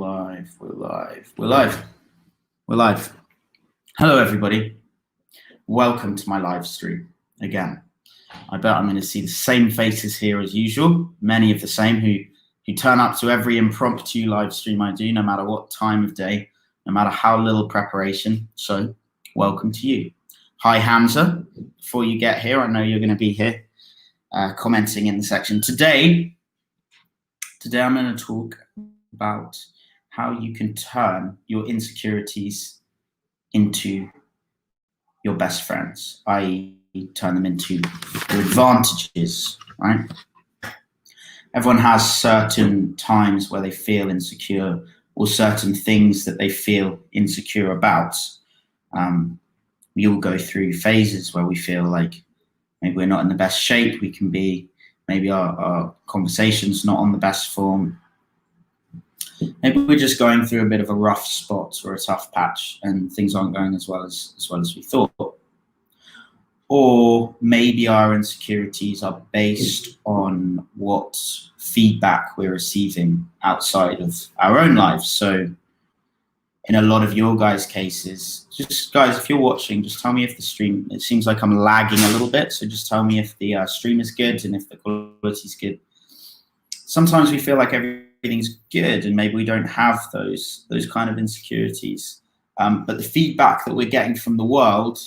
live. We're live. Hello, everybody. Welcome to my live stream again. I bet I'm going to see the same faces here as usual. Many of the same who turn up to every impromptu live stream I do, no matter what time of day, no matter how little preparation. So, welcome to you. Hi, Hamza. Before you get here, I know you're going to be here commenting in the section. Today I'm going to talk about how you can turn your insecurities into your best friends, i.e. turn them into your advantages, right? Everyone has certain times where they feel insecure or certain things that they feel insecure about. We all go through phases where we feel like maybe we're not in the best shape we can be, maybe our conversation's not on the best form. Maybe we're just going through a bit of a rough spot or a tough patch and things aren't going as well as we thought. Or maybe our insecurities are based on what feedback we're receiving outside of our own lives. So in a lot of your guys' cases, just guys, if you're watching, just tell me if the stream, it seems like I'm lagging a little bit. So just tell me if the stream is good and if the quality is good. Sometimes we feel like everything's good and maybe we don't have those kind of insecurities. But the feedback that we're getting from the world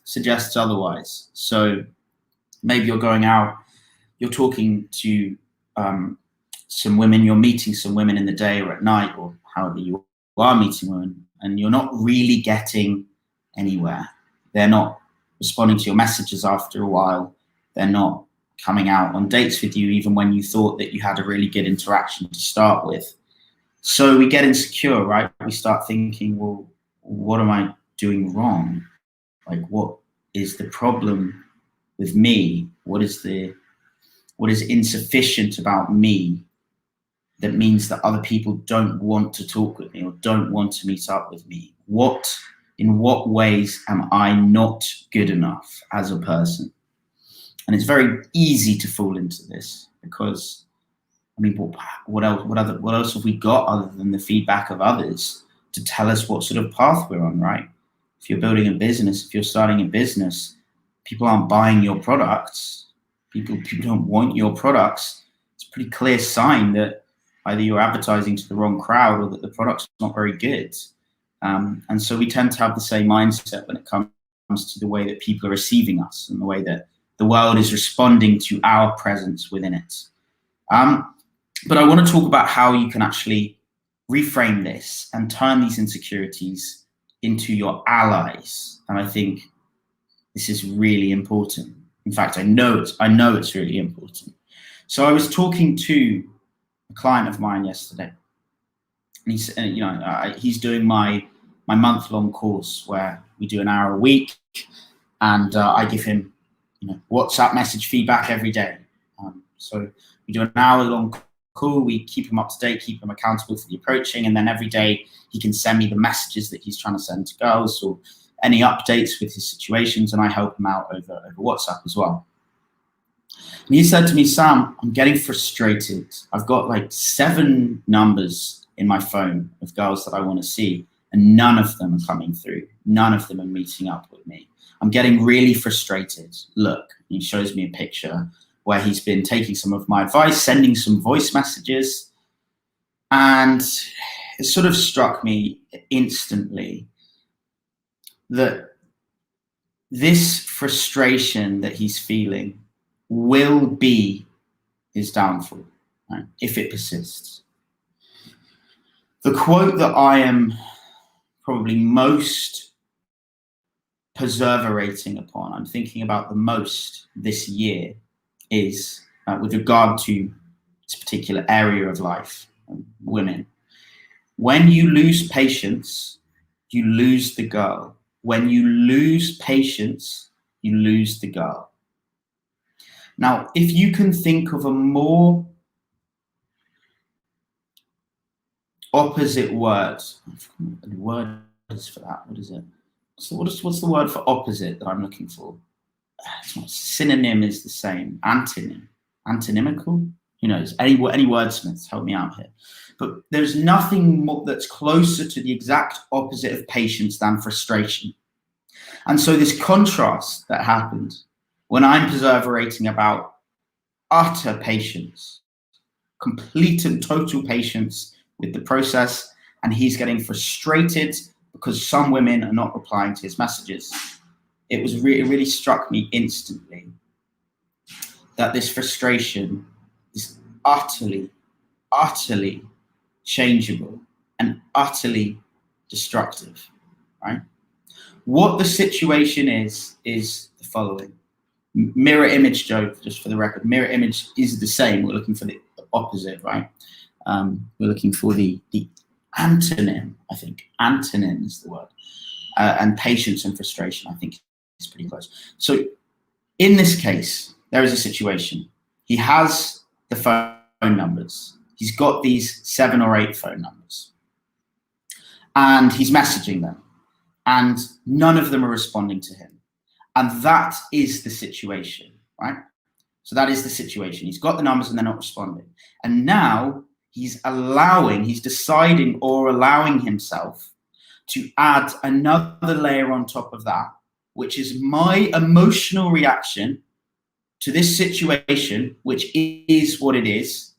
suggests otherwise. So maybe you're going out, you're talking to some women, you're meeting some women in the day or at night or however you are meeting women, and you're not really getting anywhere. They're not responding to your messages after a while. They're not coming out on dates with you even when you thought that you had a really good interaction to start with. So we get insecure, right? We start thinking, well, what am I doing wrong? Like, what is the problem with me? What is insufficient about me that means that other people don't want to talk with me or don't want to meet up with me? In what ways am I not good enough as a person? And it's very easy to fall into this because, I mean, what else have we got other than the feedback of others to tell us what sort of path we're on, right? If you're building a business, if you're starting a business, people aren't buying your products. People don't want your products. It's a pretty clear sign that either you're advertising to the wrong crowd or that the product's not very good. And so we tend to have the same mindset when it comes to the way that people are receiving us and the way that the world is responding to our presence within it. But I want to talk about how you can actually reframe this and turn these insecurities into your allies. And I think this is really important. In fact, I know it's really important. So I was talking to a client of mine yesterday, and he's doing my month-long course where we do an hour a week, and I give him WhatsApp message feedback every day. So we do an hour-long call. We keep him up to date, keep him accountable for the approaching, and then every day he can send me the messages that he's trying to send to girls or any updates with his situations, and I help him out over WhatsApp as well. And he said to me, Sam, I'm getting frustrated. I've got like 7 numbers in my phone of girls that I want to see, and none of them are coming through. None of them are meeting up with me. I'm getting really frustrated. Look, he shows me a picture where he's been taking some of my advice, sending some voice messages, and it sort of struck me instantly that this frustration that he's feeling will be his downfall, right, if it persists. The quote that I am probably most perseverating upon, I'm thinking about the most this year, is with regard to this particular area of life, women. When you lose patience, you lose the girl. When you lose patience, you lose the girl. Now, if you can think of a more opposite word, the word is for that. What is it? So what's the word for opposite that I'm looking for? It's not, synonym is the same. Antonym. Antonymical? Who knows? Any wordsmiths, help me out here. But there's nothing more that's closer to the exact opposite of patience than frustration. And so this contrast that happened when I'm perseverating about utter patience, complete and total patience with the process, and he's getting frustrated because some women are not replying to his messages. It really struck me instantly that this frustration is utterly changeable and utterly destructive, right? What the situation is the following. Mirror image joke, just for the record. Mirror image is the same. We're looking for the opposite, right? We're looking for the antonym, I think. Antonym is the word. And patience and frustration, I think, is pretty close. So in this case, there is a situation. He has the phone numbers. He's got these 7 or 8 phone numbers. And he's messaging them. And none of them are responding to him. And that is the situation, right? So that is the situation. He's got the numbers and they're not responding. And now he's deciding or allowing himself to add another layer on top of that, which is my emotional reaction to this situation, which is what it is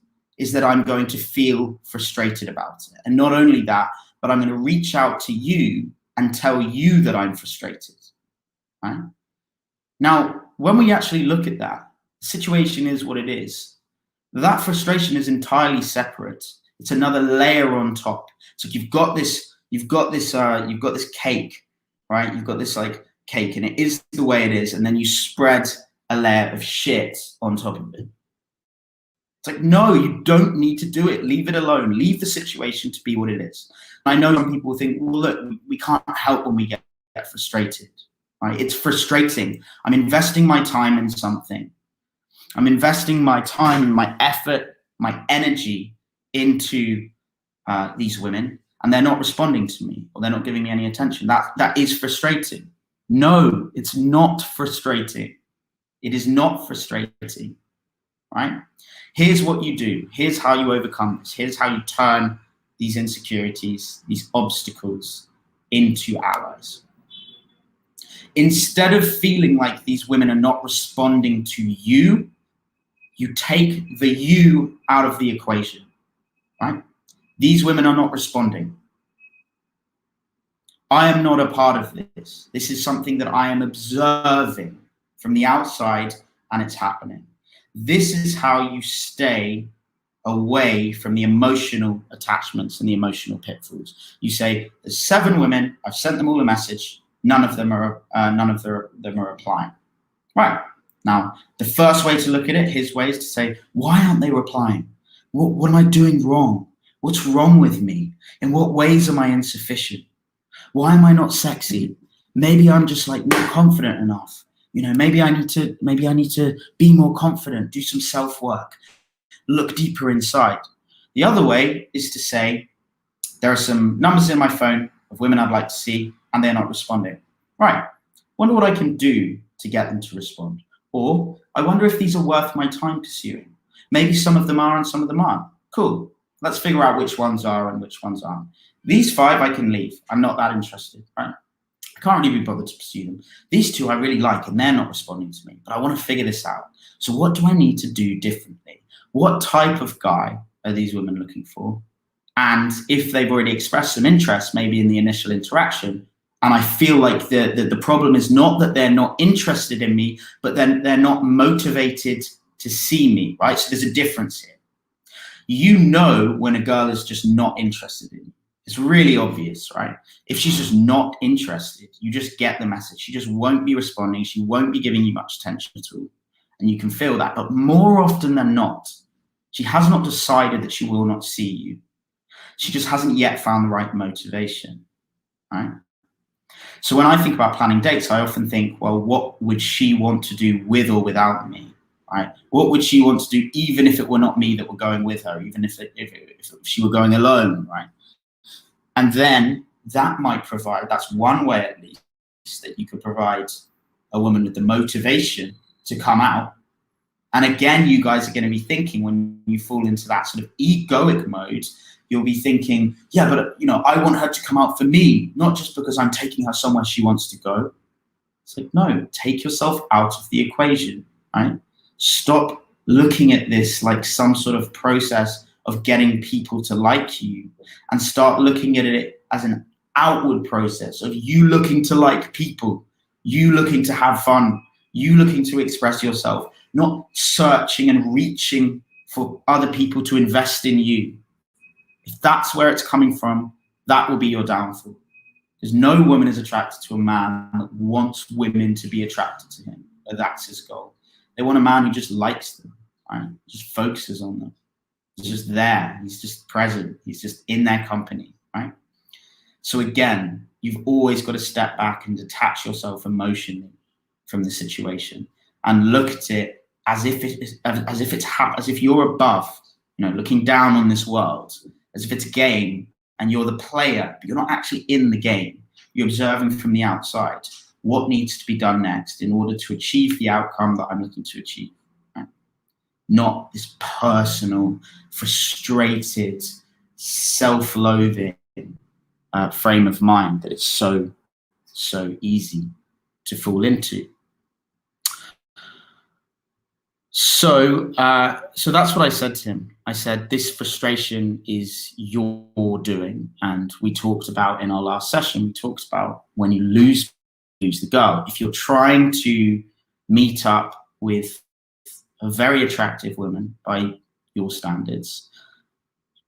that I'm going to feel frustrated about it. And not only that, but I'm going to reach out to you and tell you that I'm frustrated, right? Now, when we actually look at that, the situation is what it is. That frustration is entirely separate. It's another layer on top. So you've got this cake, right? You've got this like cake, and it is the way it is, and then you spread a layer of shit on top of it. It's like, no, you don't need to do it. Leave it alone. Leave the situation to be what it is. I know some people think, well, look, we can't help when we get frustrated. Right? It's frustrating. I'm investing my time in something. I'm investing my time, my effort, my energy into these women, and they're not responding to me, or they're not giving me any attention. That is frustrating. No, it's not frustrating. It is not frustrating, right? Here's what you do. Here's how you overcome this. Here's how you turn these insecurities, these obstacles into allies. Instead of feeling like these women are not responding to you, you take the you out of the equation, right? These women are not responding. I am not a part of this. This is something that I am observing from the outside, and it's happening. This is how you stay away from the emotional attachments and the emotional pitfalls. You say, there's 7 women, I've sent them all a message, none of them are replying. Right. Now, the first way to look at it, his way, is to say, why aren't they replying? What am I doing wrong? What's wrong with me? In what ways am I insufficient? Why am I not sexy? Maybe I'm just like not confident enough. You know, maybe I need to be more confident, do some self-work, look deeper inside. The other way is to say, there are some numbers in my phone of women I'd like to see, and they're not responding. Right. Wonder what I can do to get them to respond. Or I wonder if these are worth my time pursuing. Maybe some of them are and some of them aren't. Cool. Let's figure out which ones are and which ones aren't. These 5 I can leave. I'm not that interested, right? I can't really be bothered to pursue them. These 2 I really like, and they're not responding to me, but I want to figure this out. So what do I need to do differently? What type of guy are these women looking for? And if they've already expressed some interest, maybe in the initial interaction, and I feel like the problem is not that they're not interested in me, but then they're not motivated to see me, right? So there's a difference here. You know when a girl is just not interested in you. It's really obvious, right? If she's just not interested, you just get the message. She just won't be responding. She won't be giving you much attention at all. And you can feel that. But more often than not, she has not decided that she will not see you. She just hasn't yet found the right motivation, right? So when I think about planning dates, I often think, well, what would she want to do with or without me, right? What would she want to do even if it were not me that were going with her, even if she were going alone, right? And then that might provide, that's one way at least, that you could provide a woman with the motivation to come out. And again, you guys are going to be thinking, when you fall into that sort of egoic mode, you'll be thinking, yeah, but I want her to come out for me, not just because I'm taking her somewhere she wants to go. It's like, no, take yourself out of the equation, right? Stop looking at this like some sort of process of getting people to like you, and start looking at it as an outward process of you looking to like people, you looking to have fun, you looking to express yourself, not searching and reaching for other people to invest in you. If that's where it's coming from, that will be your downfall. Because no woman is attracted to a man that wants women to be attracted to him. That's his goal. They want a man who just likes them, right? Just focuses on them. He's just there. He's just present. He's just in their company, right? So again, you've always got to step back and detach yourself emotionally from the situation and look at it as if you're above, looking down on this world, as if it's a game and you're the player, but you're not actually in the game. You're observing from the outside what needs to be done next in order to achieve the outcome that I'm looking to achieve. Right? Not this personal, frustrated, self-loathing frame of mind that it's so easy to fall into. So that's what I said to him. I said, this frustration is your doing. And we talked about in our last session, we talked about when you lose the girl. If you're trying to meet up with a very attractive woman by your standards,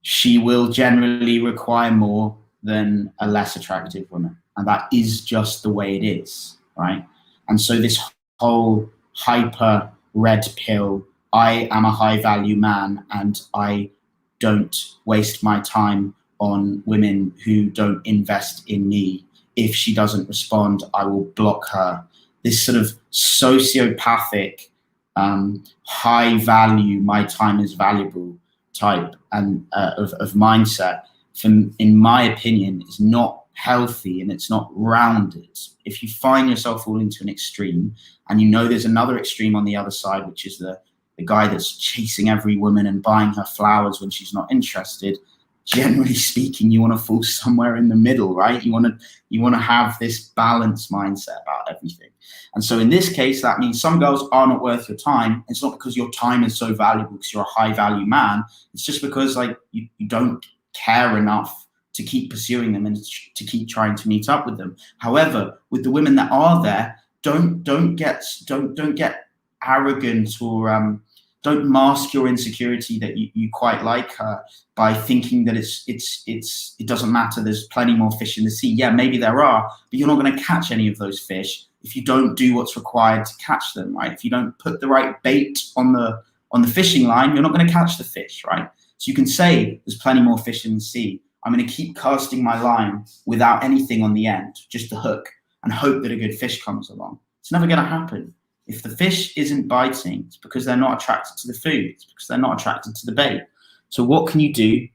she will generally require more than a less attractive woman. And that is just the way it is, right? And so this whole hyper red pill, I am a high value man and I don't waste my time on women who don't invest in me. If she doesn't respond, I will block her. This sort of sociopathic, high value, my time is valuable type of mindset, in my opinion, is not healthy and it's not rounded. If you find yourself falling to an extreme, and there's another extreme on the other side, which is the guy that's chasing every woman and buying her flowers when she's not interested, generally speaking, you want to fall somewhere in the middle, right? You want to have this balanced mindset about everything. And so in this case, that means some girls are not worth your time. It's not because your time is so valuable because you're a high value man. It's just because you don't care enough to keep pursuing them and to keep trying to meet up with them. However, with the women that are there, don't get arrogant, or don't mask your insecurity that you quite like her by thinking that it doesn't matter. There's plenty more fish in the sea. Yeah, maybe there are, but you're not going to catch any of those fish if you don't do what's required to catch them, right? If you don't put the right bait on the fishing line, you're not going to catch the fish, right? So you can say there's plenty more fish in the sea. I'm going to keep casting my line without anything on the end, just the hook, and hope that a good fish comes along. It's never going to happen. If the fish isn't biting, it's because they're not attracted to the food. It's because they're not attracted to the bait. So what can you do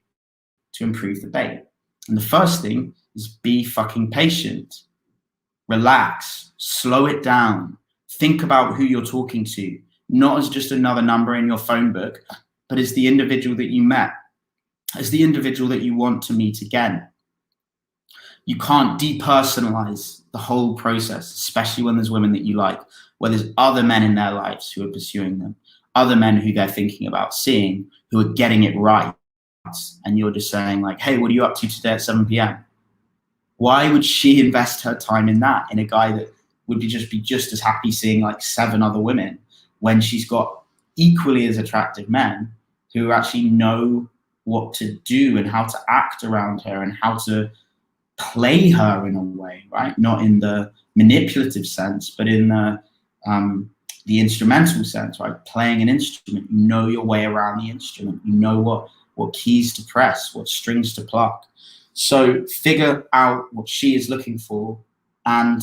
to improve the bait? And the first thing is be fucking patient. Relax, slow it down. Think about who you're talking to, not as just another number in your phone book, but as the individual that you met, as the individual that you want to meet again. You can't depersonalize the whole process, especially when there's women that you like, where there's other men in their lives who are pursuing them, other men who they're thinking about seeing, who are getting it right. And you're just saying like, hey, what are you up to today at 7 p.m.? Why would she invest her time in that, in a guy that would be just as happy seeing like 7 other women, when she's got equally as attractive men who actually know what to do and how to act around her and how to play her in a way, right? Not in the manipulative sense, but in the instrumental sense, right? Playing an instrument, you know your way around the instrument. You know what keys to press, what strings to pluck. So figure out what she is looking for and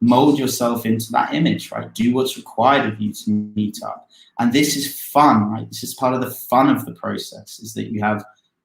mold yourself into that image, right? Do what's required of you to meet up. And this is fun, right? This is part of the fun of the process, is that you have,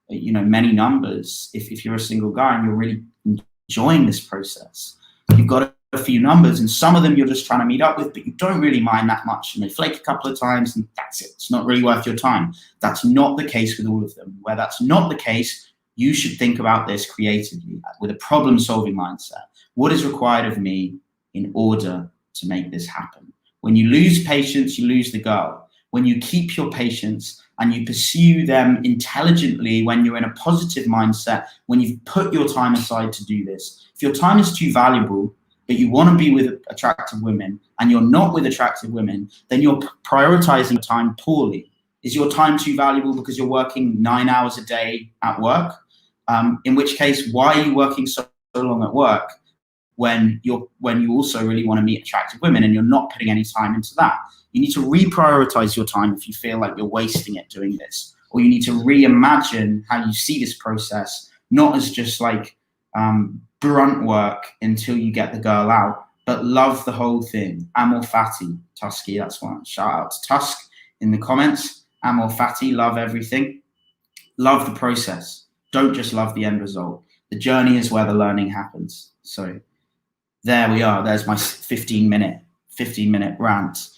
many numbers. If you're a single guy and you're really enjoying this process, you've got a few numbers, and some of them you're just trying to meet up with, but you don't really mind that much, and they flake a couple of times, and that's it. It's not really worth your time. That's not the case with all of them. Where that's not the case, you should think about this creatively with a problem-solving mindset. What is required of me in order to make this happen? When you lose patience, you lose the girl. When you keep your patience and you pursue them intelligently, when you're in a positive mindset, when you've put your time aside to do this, if your time is too valuable, but you want to be with attractive women and you're not with attractive women, then you're prioritizing time poorly. Is your time too valuable because you're working 9 hours a day at work? In which case, why are you working so long at work when you also really want to meet attractive women and you're not putting any time into that? You need to reprioritize your time if you feel like you're wasting it doing this, or you need to reimagine how you see this process, not as just like brunt work until you get the girl out, but love the whole thing. Amor Fati, Tusky, that's one. Shout out to Tusk in the comments. Amor Fati, love everything. Love the process. Don't just love the end result. The journey is where the learning happens. So there we are. There's my 15-minute rant.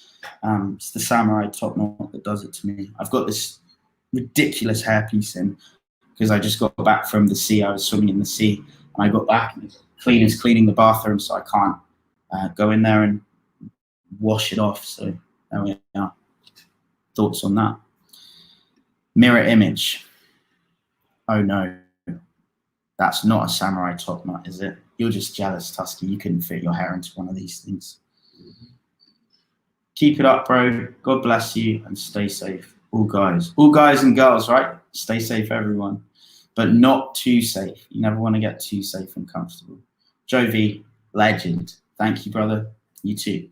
It's the samurai top knot that does it to me. I've got this ridiculous hairpiece in because I just got back from the sea. I was swimming in the sea and I got back and the cleaner's cleaning the bathroom, so I can't go in there and wash it off. So there we are. Thoughts on that? Mirror image. Oh no, that's not a samurai top knot, is it? You're just jealous, Tusky. You couldn't fit your hair into one of these things. Keep it up, bro. God bless you and stay safe. All guys and girls, right? Stay safe, everyone. But not too safe. You never want to get too safe and comfortable. Jovi, legend. Thank you, brother. You too.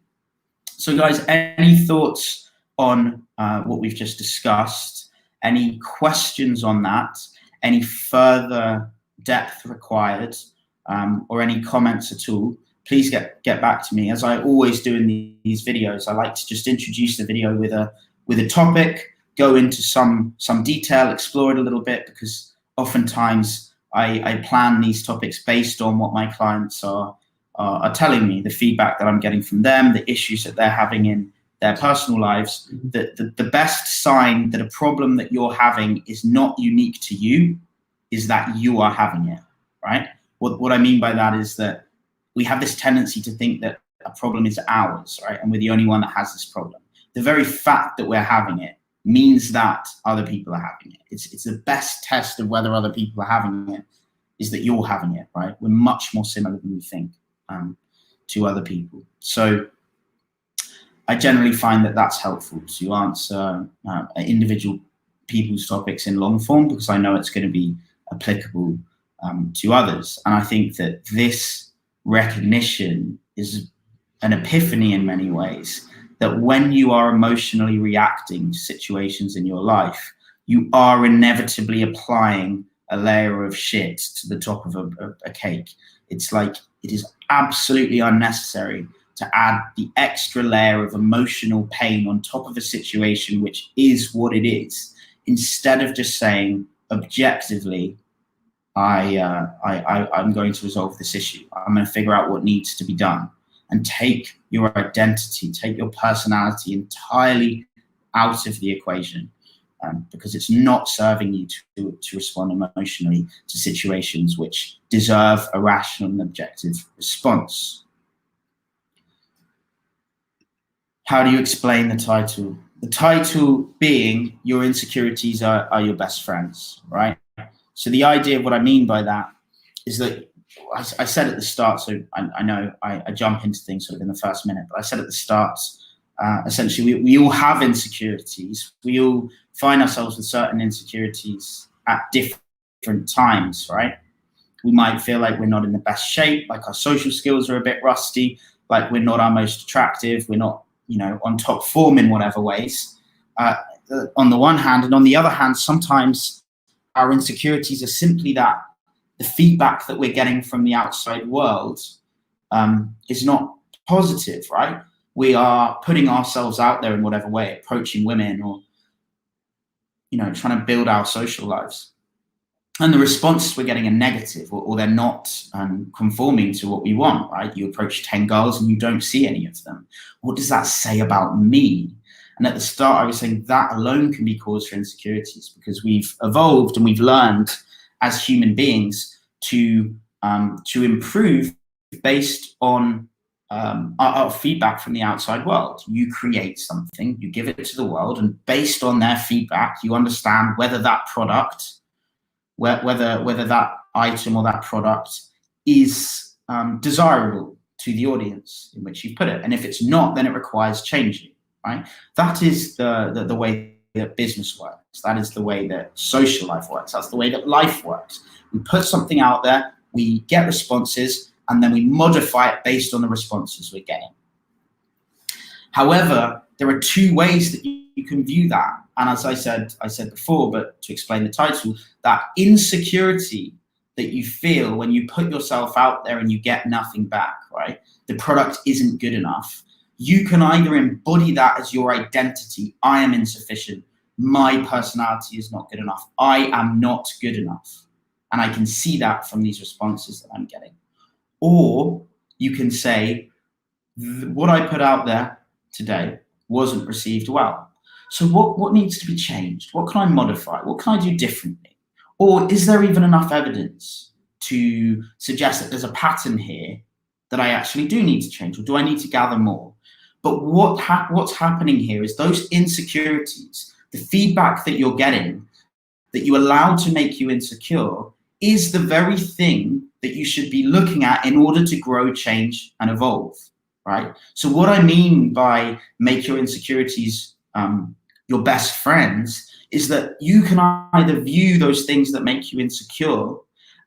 So guys, any thoughts on what we've just discussed? Any questions on that? Any further depth required? Or any comments at all? Please get back to me. As I always do in these videos, I like to just introduce the video with a topic, go into some detail, explore it a little bit, because oftentimes I plan these topics based on what my clients are telling me, the feedback that I'm getting from them, the issues that they're having in their personal lives. The best sign that a problem that you're having is not unique to you is that you are having it, right? What I mean by that is that we have this tendency to think that a problem is ours, right? And we're the only one that has this problem. The very fact that we're having it means that other people are having it. It's the best test of whether other people are having it is that you're having it, right? We're much more similar than we think to other people. So I generally find that that's helpful to answer individual people's topics in long form, because I know it's going to be applicable to others. And I think that this recognition is an epiphany in many ways, that when you are emotionally reacting to situations in your life, you are inevitably applying a layer of shit to the top of a cake. It's like it is absolutely unnecessary to add the extra layer of emotional pain on top of a situation which is what it is, instead of just saying objectively, I'm going to resolve this issue. I'm going to figure out what needs to be done, and take your identity, take your personality entirely out of the equation, because it's not serving you to respond emotionally to situations which deserve a rational and objective response. How do you explain the title? The title being Your Insecurities Are Your Best Friends, right? So the idea of what I mean by that is that I said at the start, so I know I jump into things sort of in the first minute, but I said at the start, essentially we all have insecurities. We all find ourselves with certain insecurities at different times, right? We might feel like we're not in the best shape, like our social skills are a bit rusty, like we're not our most attractive, we're not, on top form in whatever ways, on the one hand. And on the other hand, sometimes our insecurities are simply that the feedback that we're getting from the outside world is not positive, right? We are putting ourselves out there in whatever way, approaching women or, trying to build our social lives. and the responses we're getting are negative, or they're not conforming to what we want, right? You approach 10 girls and you don't see any of them. What does that say about me? And at the start, I was saying that alone can be cause for insecurities, because we've evolved and we've learned as human beings to improve based on our feedback from the outside world. You create something, you give it to the world, and based on their feedback, you understand whether that product, whether that item or that product is desirable to the audience in which you put it. And if it's not, then it requires changing, right? That is the way that business works. That is the way that social life works. That's the way that life works. We put something out there, we get responses, and then we modify it based on the responses we're getting. However, there are two ways that you can view that. And as I said before, but to explain the title, that insecurity that you feel when you put yourself out there and you get nothing back, right? The product isn't good enough. You can either embody that as your identity. I am insufficient. My personality is not good enough. I am not good enough. And I can see that from these responses that I'm getting. Or you can say, what I put out there today wasn't received well. So what needs to be changed? What can I modify? What can I do differently? Or is there even enough evidence to suggest that there's a pattern here that I actually do need to change? Or do I need to gather more? But what's happening here is those insecurities, the feedback that you're getting, that you allowed to make you insecure, is the very thing that you should be looking at in order to grow, change, and evolve, right? So what I mean by make your insecurities your best friends is that you can either view those things that make you insecure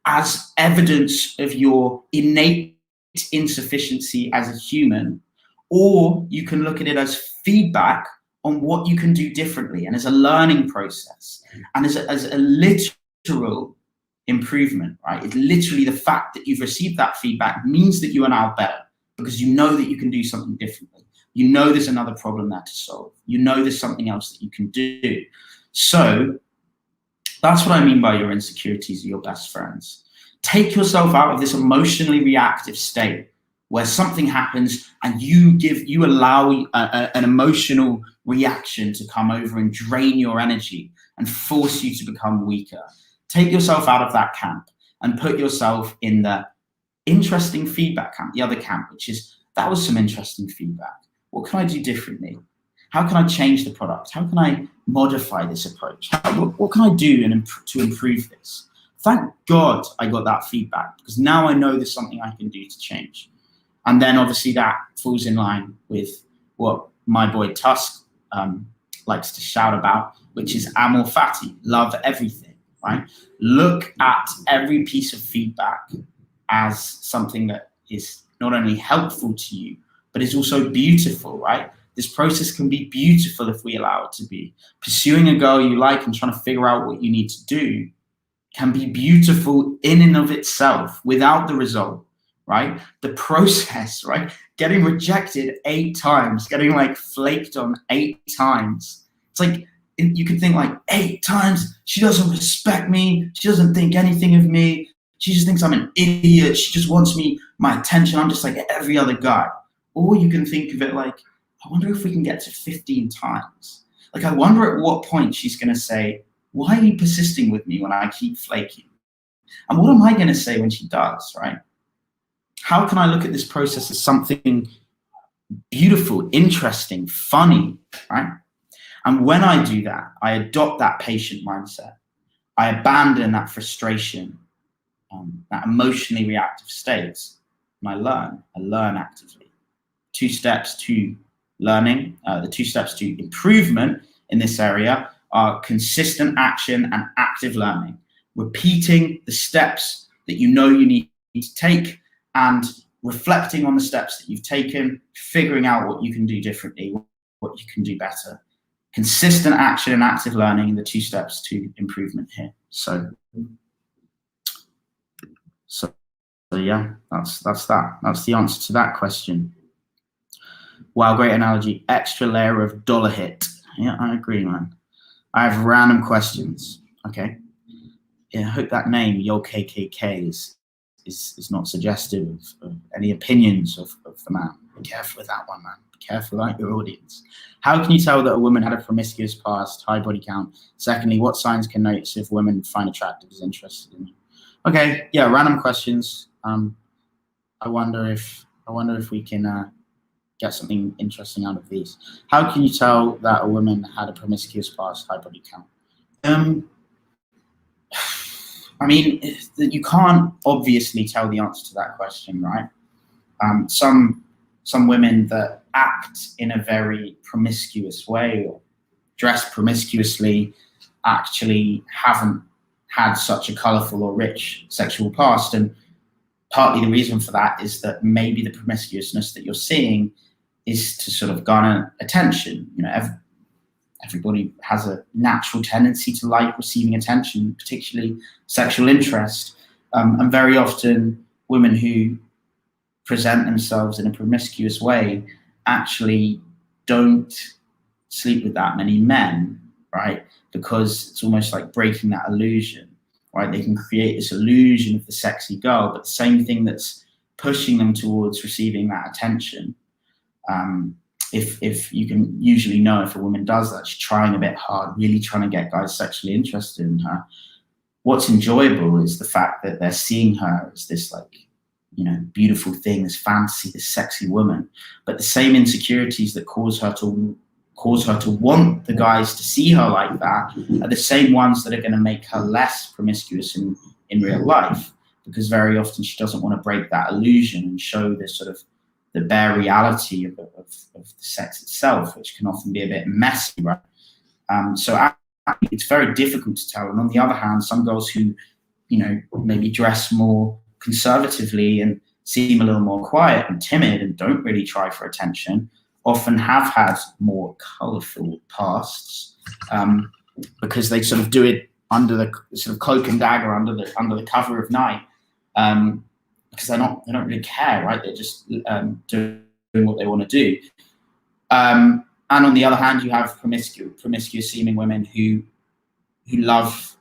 as evidence of your innate insufficiency as a human, or you can look at it as feedback on what you can do differently, and as a learning process, and as a literal improvement, right? It's literally the fact that you've received that feedback means that you are now better, because you know that you can do something differently. You know there's another problem there to solve. You know there's something else that you can do. So that's what I mean by your insecurities are your best friends. Take yourself out of this emotionally reactive state where something happens and you allow an emotional reaction to come over and drain your energy and force you to become weaker. Take yourself out of that camp and put yourself in the interesting feedback camp, the other camp, which is, that was some interesting feedback. What can I do differently? How can I change the product? How can I modify this approach? What can I do to improve this? Thank God I got that feedback, because now I know there's something I can do to change. And then obviously that falls in line with what my boy Tusk likes to shout about, which is amor fati, love everything, right? Look at every piece of feedback as something that is not only helpful to you, but is also beautiful, right? This process can be beautiful if we allow it to be. Pursuing a girl you like and trying to figure out what you need to do can be beautiful in and of itself without the result, right? The process, right? Getting rejected 8 times, getting like flaked on 8 times. It's like, you could think like 8 times, she doesn't respect me. She doesn't think anything of me. She just thinks I'm an idiot. She just wants my attention. I'm just like every other guy. Or you can think of it like, I wonder if we can get to 15 times. Like, I wonder at what point she's going to say, why are you persisting with me when I keep flaking? And what am I going to say when she does, right? How can I look at this process as something beautiful, interesting, funny, right? And when I do that, I adopt that patient mindset. I abandon that frustration, that emotionally reactive state, and I learn actively. 2 steps to learning, the 2 steps to improvement in this area are consistent action and active learning. Repeating the steps that you know you need to take and reflecting on the steps that you've taken, figuring out what you can do differently, what you can do better. Consistent action and active learning are the 2 steps to improvement here. So yeah, that's that. That's the answer to that question. Wow, great analogy. Extra layer of dollar hit. Yeah, I agree, man. I have random questions. Okay. I hope that name, Yo KKK, is not suggestive of any opinions of the man. Be careful with that one, man. Be careful about your audience. How can you tell that a woman had a promiscuous past, high body count? Secondly, what signs can notice if women find attractive is interested in you? Okay, yeah, random questions. I wonder if we can get something interesting out of these. How can you tell that a woman had a promiscuous past, high body count? I mean, you can't obviously tell the answer to that question, right? Some women that act in a very promiscuous way or dress promiscuously actually haven't had such a colourful or rich sexual past, and partly the reason for that is that maybe the promiscuousness that you're seeing is to sort of garner attention. You know, everybody has a natural tendency to like receiving attention, particularly sexual interest. And very often women who present themselves in a promiscuous way actually don't sleep with that many men, right? Because it's almost like breaking that illusion, right? They can create this illusion of the sexy girl, but the same thing that's pushing them towards receiving that attention. If you can usually know if a woman does that, she's trying a bit hard, really trying to get guys sexually interested in her. What's enjoyable is the fact that they're seeing her as this, like, you know, beautiful thing, this fantasy, this sexy woman. But the same insecurities that cause her to want the guys to see her like that are the same ones that are going to make her less promiscuous in real life, because very often she doesn't want to break that illusion and show this sort of the bare reality of the sex itself, which can often be a bit messy, right? So it's very difficult to tell. And on the other hand, some girls who, you know, maybe dress more conservatively and seem a little more quiet and timid and don't really try for attention often have had more colourful pasts, because they sort of do it under the sort of cloak and dagger, under the cover of night. Because they don't really care, right? They're just doing what they want to do. And on the other hand, you have promiscuous seeming women who love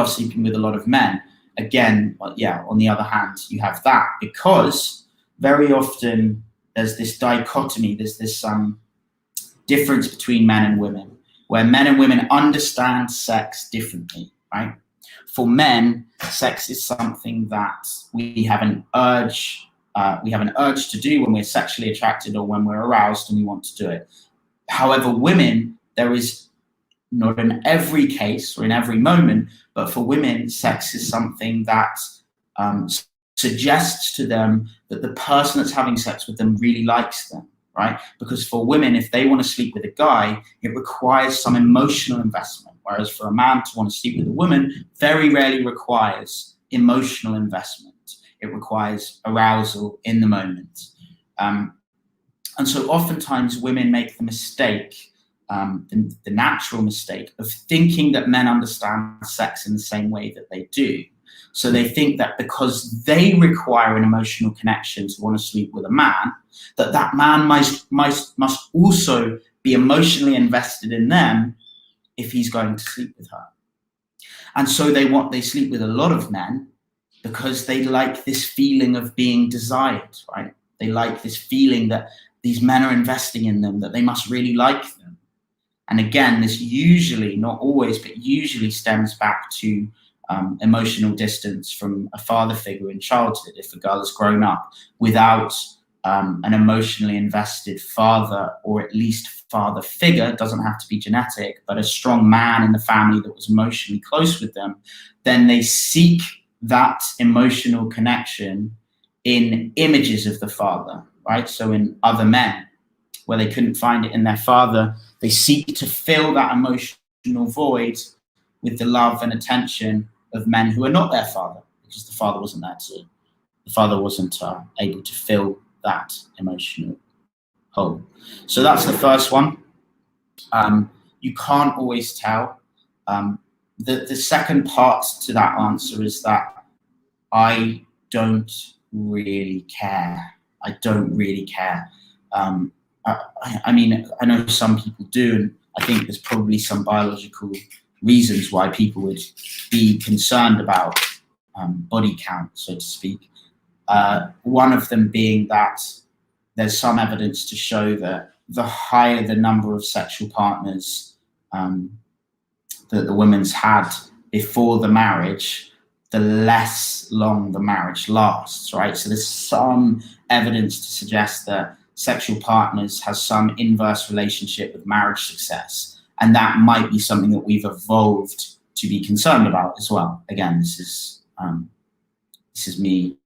sleeping with a lot of men. Again, yeah, on the other hand, you have that, because very often there's this dichotomy, there's this difference between men and women, where men and women understand sex differently, right? For men, sex is something that we have an urge to do when we're sexually attracted or when we're aroused and we want to do it. However, women, there is, not in every case or in every moment, but for women, sex is something that suggests to them that the person that's having sex with them really likes them, right? Because for women, if they want to sleep with a guy, it requires some emotional investment. Whereas for a man to want to sleep with a woman very rarely requires emotional investment. It requires arousal in the moment. And so oftentimes women make the mistake, the natural mistake of thinking that men understand sex in the same way that they do. So they think that because they require an emotional connection to want to sleep with a man, that man must also be emotionally invested in them if he's going to sleep with her. And so they sleep with a lot of men because they like this feeling of being desired, right? They like this feeling that these men are investing in them, that they must really like them. And again, this usually, not always, but usually stems back to emotional distance from a father figure in childhood. If a girl has grown up without an emotionally invested father, or at least father figure, doesn't have to be genetic, but a strong man in the family that was emotionally close with them, then they seek that emotional connection in images of the father, right? So in other men, where they couldn't find it in their father, they seek to fill that emotional void with the love and attention of men who are not their father, because the father wasn't able to fill that emotional hole. So that's the first one. You can't always tell. The second part to that answer is that I don't really care. I don't really care. I mean, I know some people do, and I think there's probably some biological reasons why people would be concerned about body count, so to speak. One of them being that there's some evidence to show that the higher the number of sexual partners that the woman's had before the marriage, the less long the marriage lasts, right? So there's some evidence to suggest that sexual partners has some inverse relationship with marriage success. And that might be something that we've evolved to be concerned about as well. Again, this is me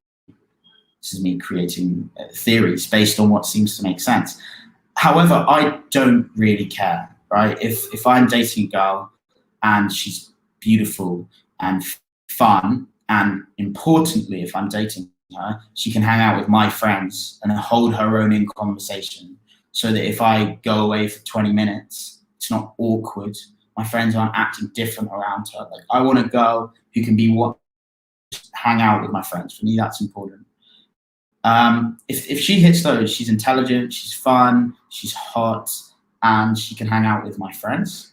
creating theories based on what seems to make sense. However, I don't really care, right? If I'm dating a girl and she's beautiful and fun, and importantly, if I'm dating her, she can hang out with my friends and hold her own in conversation, so that if I go away for 20 minutes, it's not awkward. My friends aren't acting different around her. Like, I want a girl who can hang out with my friends. For me, that's important. If she hits those, she's intelligent, she's fun, she's hot, and she can hang out with my friends,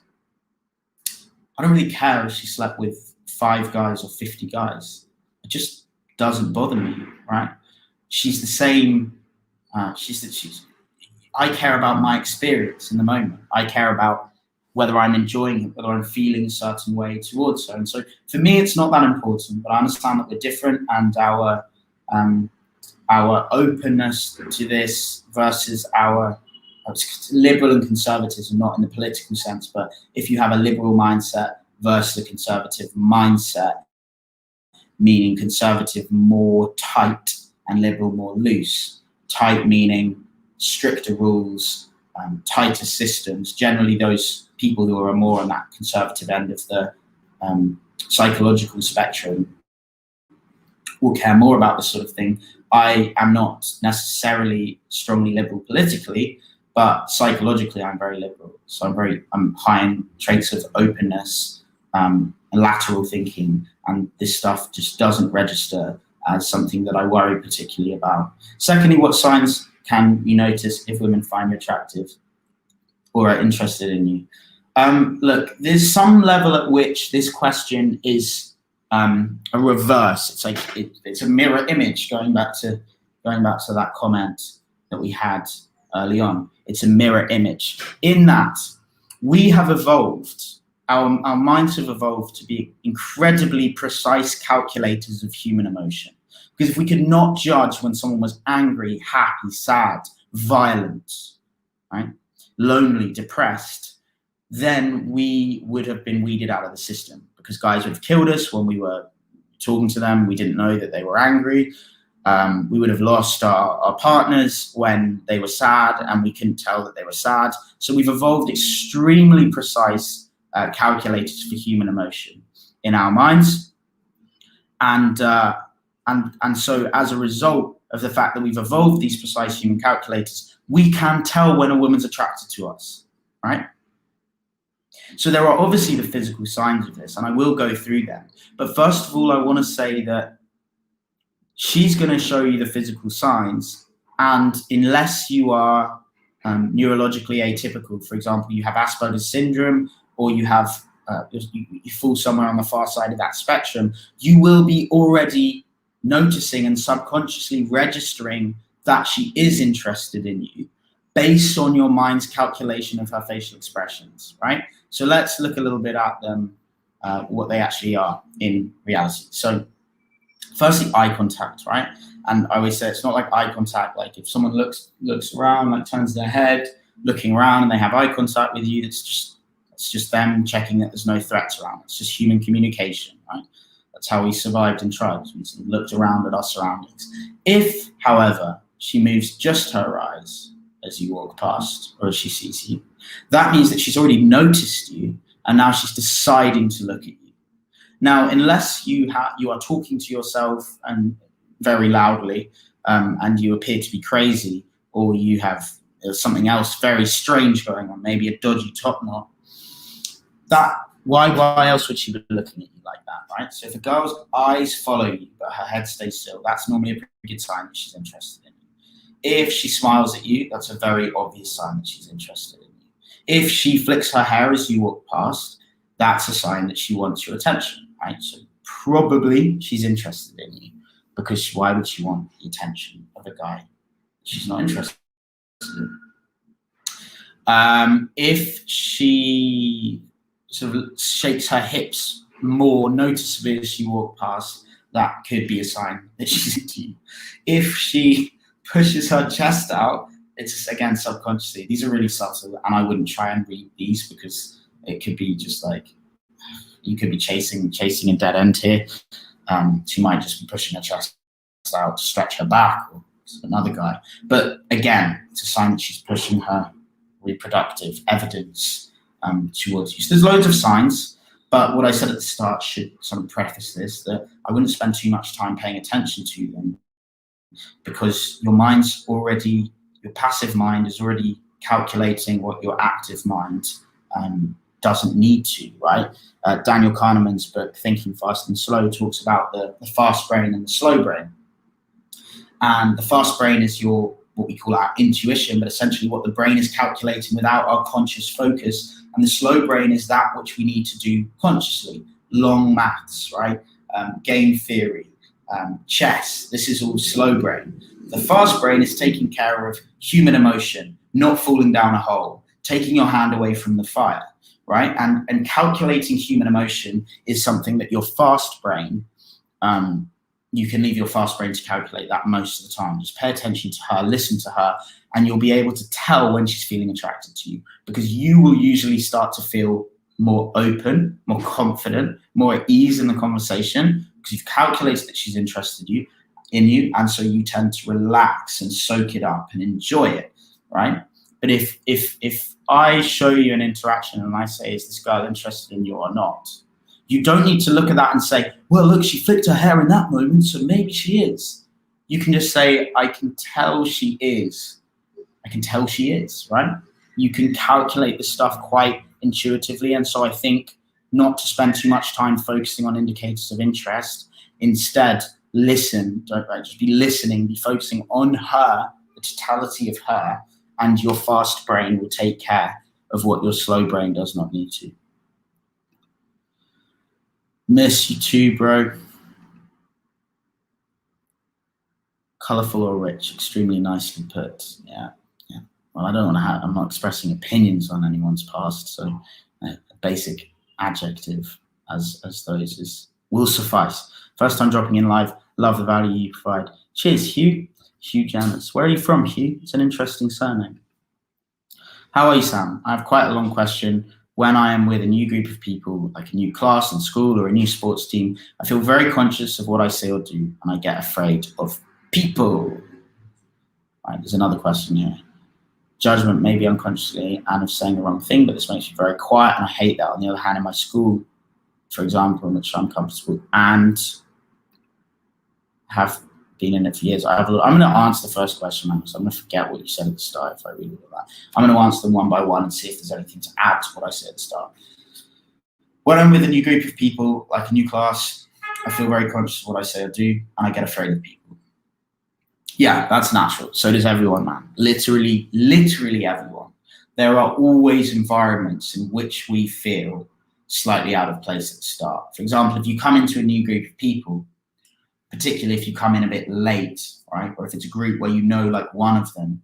I don't really care if she slept with 5 guys or 50 guys. It just doesn't bother me, right? She's the same. I care about my experience in the moment. I care about whether I'm enjoying it, whether I'm feeling a certain way towards her. And so for me, it's not that important, but I understand that we're different, and our openness to this versus our liberal and conservatism, not in the political sense, but if you have a liberal mindset versus a conservative mindset, meaning conservative more tight and liberal more loose. Tight meaning stricter rules, tighter systems. Generally, those people who are more on that conservative end of the psychological spectrum will care more about this sort of thing. I am not necessarily strongly liberal politically, but psychologically I'm very liberal. So I'm high in traits of openness, lateral thinking, and this stuff just doesn't register as something that I worry particularly about. Secondly, what signs can you notice if women find you attractive or are interested in you? Look, there's some level at which this question is a reverse. It's like it's a mirror image, going back to that comment that we had early on. It's a mirror image in that we have evolved. Our minds have evolved to be incredibly precise calculators of human emotion. Because if we could not judge when someone was angry, happy, sad, violent, right, lonely, depressed, then we would have been weeded out of the system, because guys would have killed us when we were talking to them. We didn't know that they were angry. We would have lost our partners when they were sad, and we couldn't tell that they were sad. So we've evolved extremely precise calculators for human emotion in our minds. And so as a result of the fact that we've evolved these precise human calculators, we can tell when a woman's attracted to us, right? So there are obviously the physical signs of this, and I will go through them. But first of all, I want to say that she's going to show you the physical signs, and unless you are neurologically atypical, for example, you have Asperger's syndrome, or you have you fall somewhere on the far side of that spectrum, you will be already noticing and subconsciously registering that she is interested in you based on your mind's calculation of her facial expressions, right? So let's look a little bit at them, what they actually are in reality. So firstly, eye contact, right? And I always say it's not like eye contact, like if someone looks around, like turns their head, looking around, and they have eye contact with you, it's just them checking that there's no threats around. It's just human communication, right? That's how we survived in tribes. We sort of looked around at our surroundings. If, however, she moves just her eyes as you walk past, or as she sees you, that means that she's already noticed you, and now she's deciding to look at you. Now, unless you are talking to yourself and very loudly, and you appear to be crazy, or you have something else very strange going on, maybe a dodgy top knot, why else would she be looking at you like that, right? So if a girl's eyes follow you, but her head stays still, that's normally a pretty good sign that she's interested in you. If she smiles at you, that's a very obvious sign that she's interested in you. If she flicks her hair as you walk past, that's a sign that she wants your attention, right? So probably she's interested in you, because why would she want the attention of a guy she's not interested in? If she sort of shakes her hips more noticeably as she walks past, that could be a sign that she's into you. If she pushes her chest out, it's again subconsciously. These are really subtle, and I wouldn't try and read these, because it could be just like you could be chasing a dead end here. She might just be pushing her chest out to stretch her back, or another guy. But again, it's a sign that she's pushing her reproductive evidence towards you. So there's loads of signs, but what I said at the start should sort of preface this, that I wouldn't spend too much time paying attention to them, because your passive mind is already calculating what your active mind doesn't need to, right? Daniel Kahneman's book, Thinking Fast and Slow, talks about the fast brain and the slow brain. And the fast brain is what we call our intuition, but essentially what the brain is calculating without our conscious focus. And the slow brain is that which we need to do consciously. Long maths, right? Game theory, chess. This is all slow brain. The fast brain is taking care of human emotion, not falling down a hole, taking your hand away from the fire, right? And calculating human emotion is something that your fast brain, you can leave your fast brain to calculate that most of the time. Just pay attention to her, listen to her, and you'll be able to tell when she's feeling attracted to you, because you will usually start to feel more open, more confident, more at ease in the conversation, because you've calculated that she's interested in you, and so you tend to relax and soak it up and enjoy it, right? But if I show you an interaction and I say, is this girl interested in you or not? You don't need to look at that and say, well, look, she flicked her hair in that moment, so maybe she is. You can just say, I can tell she is. I can tell she is, right? You can calculate this stuff quite intuitively. And so I think not to spend too much time focusing on indicators of interest. Instead, listen, just be listening, be focusing on her, the totality of her, and your fast brain will take care of what your slow brain does not need to. Miss you too, bro. Colorful or rich, extremely nicely put. Yeah. Well, I don't want to I'm not expressing opinions on anyone's past, so a basic adjective as those will suffice. First time dropping in live, love the value you provide. Cheers, Hugh. Hugh Janus. Where are you from, Hugh? It's an interesting surname. How are you, Sam? I have quite a long question. When I am with a new group of people, like a new class in school or a new sports team, I feel very conscious of what I say or do, and I get afraid of people. Right, there's another question here. Judgment, maybe unconsciously, and of saying the wrong thing, but this makes me very quiet, and I hate that. On the other hand, in my school, for example, in which I'm comfortable and have been in it for years, I'm going to answer the first question, man, so I'm going to forget what you said at the start if I read all of that. I'm going to answer them one by one and see if there's anything to add to what I said at the start. When I'm with a new group of people, like a new class, I feel very conscious of what I say or do, and I get afraid of people. Yeah, that's natural. So does everyone, man. Literally everyone. There are always environments in which we feel slightly out of place at the start. For example, if you come into a new group of people, particularly if you come in a bit late, right? Or if it's a group where you know like one of them,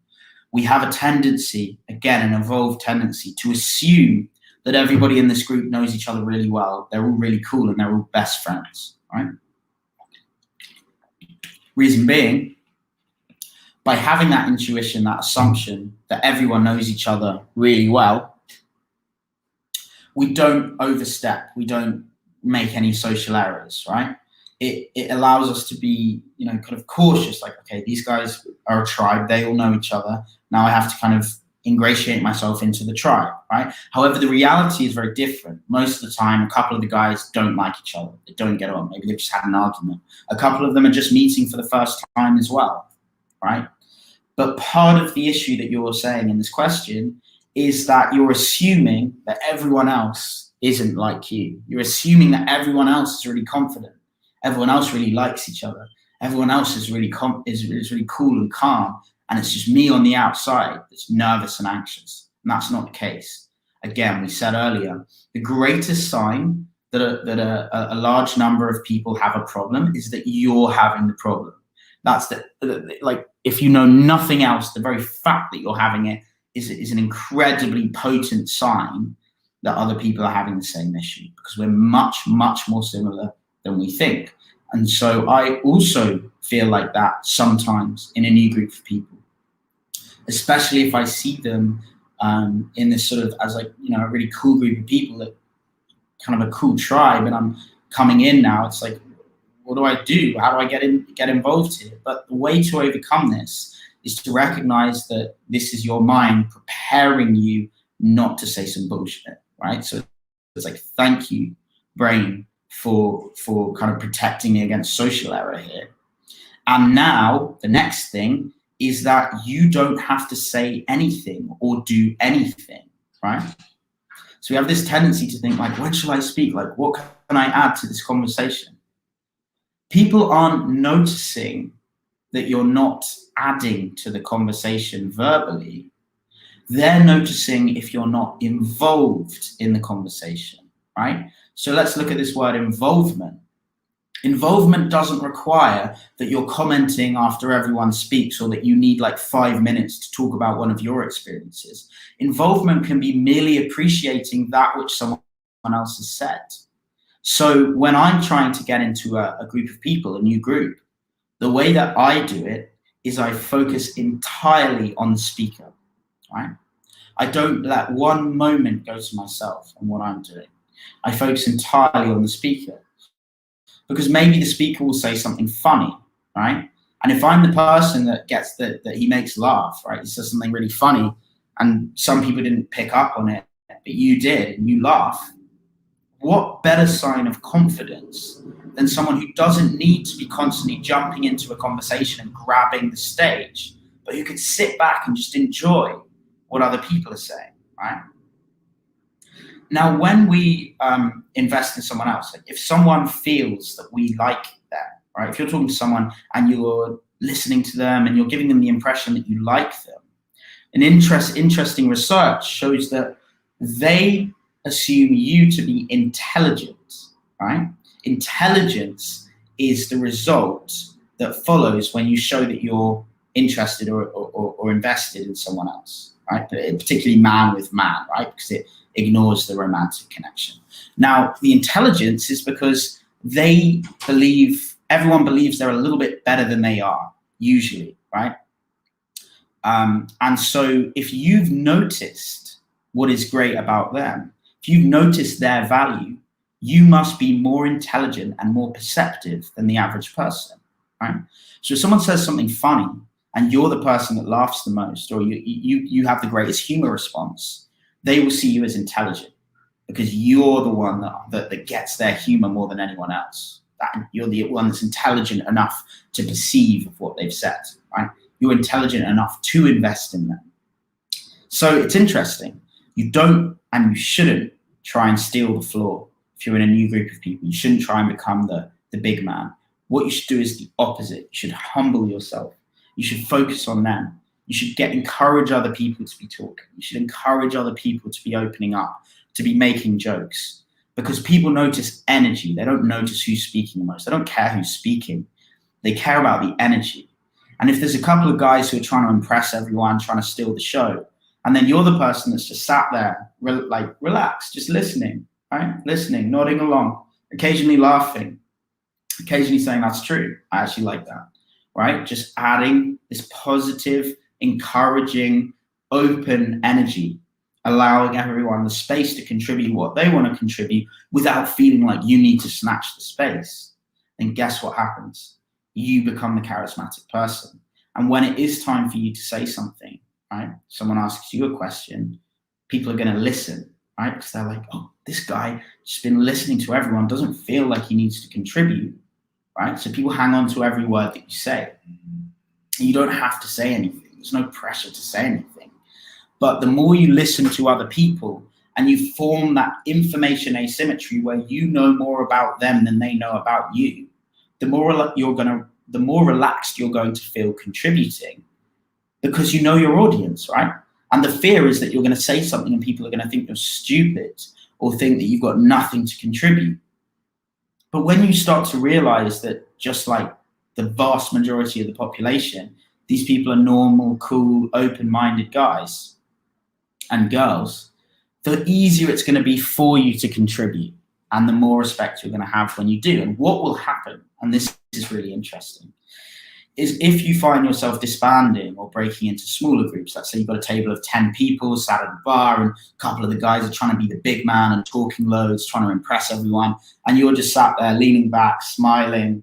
we have a tendency, again, an evolved tendency to assume that everybody in this group knows each other really well. They're all really cool and they're all best friends, right? Reason being, by having that intuition, that assumption that everyone knows each other really well, we don't overstep, we don't make any social errors, right? It allows us to be, kind of cautious, like, okay, these guys are a tribe, they all know each other. Now I have to kind of ingratiate myself into the tribe, right? However, the reality is very different. Most of the time, a couple of the guys don't like each other. They don't get on. Maybe they've just had an argument. A couple of them are just meeting for the first time as well, right? But part of the issue that you're saying in this question is that you're assuming that everyone else isn't like you. You're assuming that everyone else is really confident. Everyone else really likes each other. Everyone else is really really cool and calm, and it's just me on the outside that's nervous and anxious. And that's not the case. again, we said earlier, the greatest sign that a large number of people have a problem is that you're having the problem. That's like, if you know nothing else, the very fact that you're having it is an incredibly potent sign that other people are having the same issue, because we're much, much more similar than we think. And so I also feel like that sometimes in a new group of people, especially if I see them in this sort of, as like, you know, a really cool group of people, that kind of a cool tribe, and I'm coming in now, it's like, what do I do? How do I get involved here? But the way to overcome this is to recognize that this is your mind preparing you not to say some bullshit, right? So it's like, thank you, brain, for kind of protecting me against social error here. And now the next thing is that you don't have to say anything or do anything, right? So we have this tendency to think like, when shall I speak? Like, what can I add to this conversation? People aren't noticing that you're not adding to the conversation verbally. They're noticing if you're not involved in the conversation, right? So let's look at this word involvement. Involvement doesn't require that you're commenting after everyone speaks, or that you need like 5 minutes to talk about one of your experiences. Involvement can be merely appreciating that which someone else has said. So when I'm trying to get into a group of people, a new group, the way that I do it is I focus entirely on the speaker, right? I don't let one moment go to myself and what I'm doing. I focus entirely on the speaker, because maybe the speaker will say something funny, right? And if I'm the person that gets that he makes laugh, right? He says something really funny and some people didn't pick up on it, but you did, and you laugh. What better sign of confidence than someone who doesn't need to be constantly jumping into a conversation and grabbing the stage, but who could sit back and just enjoy what other people are saying, right? Now, when we invest in someone else, like if someone feels that we like them, right? If you're talking to someone and you're listening to them and you're giving them the impression that you like them, an interesting research shows that they assume you to be intelligent, right? Intelligence is the result that follows when you show that you're interested or invested in someone else, right? Particularly man with man, right? Because it ignores the romantic connection. Now, the intelligence is because everyone believes they're a little bit better than they are, usually, right? And so if you've noticed what is great about them, if you've noticed their value, you must be more intelligent and more perceptive than the average person, right? So if someone says something funny and you're the person that laughs the most, or you have the greatest humor response, they will see you as intelligent, because you're the one that gets their humor more than anyone else. You're the one that's intelligent enough to perceive of what they've said, right? You're intelligent enough to invest in them. So it's interesting. You don't and you shouldn't try and steal the floor. If you're in a new group of people, you shouldn't try and become the big man. What you should do is the opposite. You should humble yourself. You should focus on them. You should encourage other people to be talking. You should encourage other people to be opening up, to be making jokes, because people notice energy. They don't notice who's speaking the most. They don't care who's speaking. They care about the energy. And if there's a couple of guys who are trying to impress everyone, trying to steal the show, and then you're the person that's just sat there, like relaxed, just listening, right? Listening, nodding along, occasionally laughing, occasionally saying, that's true. I actually like that, right? Just adding this positive, encouraging, open energy, allowing everyone the space to contribute what they want to contribute without feeling like you need to snatch the space. And guess what happens? You become the charismatic person. And when it is time for you to say something, right? Someone asks you a question, people are going to listen, right? Because they're like, oh, this guy just been listening to everyone, doesn't feel like he needs to contribute, right? So people hang on to every word that you say. You don't have to say anything. There's no pressure to say anything. But the more you listen to other people and you form that information asymmetry where you know more about them than they know about you, the more relaxed you're going to feel contributing, because you know your audience, right? And the fear is that you're going to say something and people are going to think you're stupid or think that you've got nothing to contribute. But when you start to realize that just like the vast majority of the population, these people are normal, cool, open-minded guys and girls, the easier it's going to be for you to contribute and the more respect you're going to have when you do. And what will happen, and this is really interesting, is if you find yourself disbanding or breaking into smaller groups, let's say you've got a table of 10 people sat at a bar and a couple of the guys are trying to be the big man and talking loads, trying to impress everyone, and you're just sat there leaning back, smiling,